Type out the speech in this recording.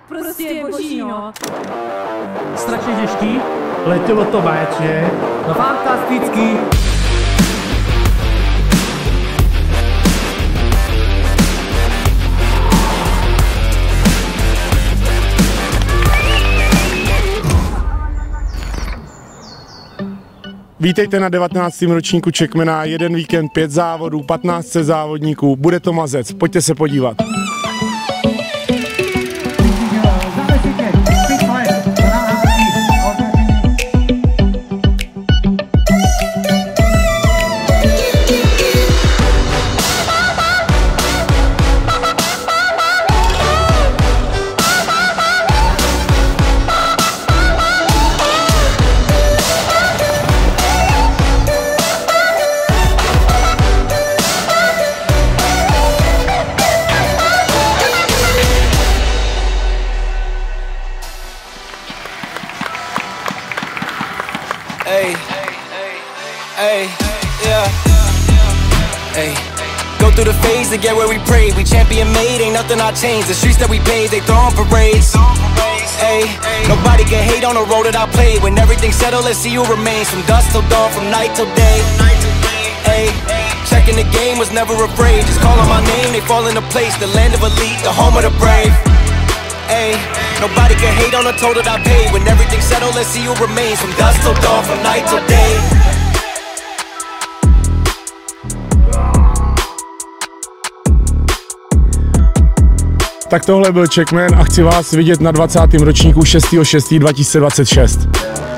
prostě boží, no. Strašně těžký, letělo to báječně, no fantastický. Vítejte na 19. ročníku Czechmana, jeden víkend, 5 závodů, 15 závodníků, bude to mazec, pojďte se podívat. Hey, hey, yeah, hey. Go through the phase to get where we pray. We champion made, ain't nothing I change. The streets that we paved, they throwing parades. Hey, nobody can hate on the road that I played. When everything's settled, let's see who remains. From dusk till dawn, from night till day. Hey, checking the game, was never afraid. Just calling my name, they fall into place. The land of elite, the home of the brave. Ay, nobody can hate on the toll that I paid. When everything's settled, let's see who remains. From dusk till dawn, from night till day. Tak tohle byl Czechman a chci vás vidět na 20. ročníku 6.6.2026.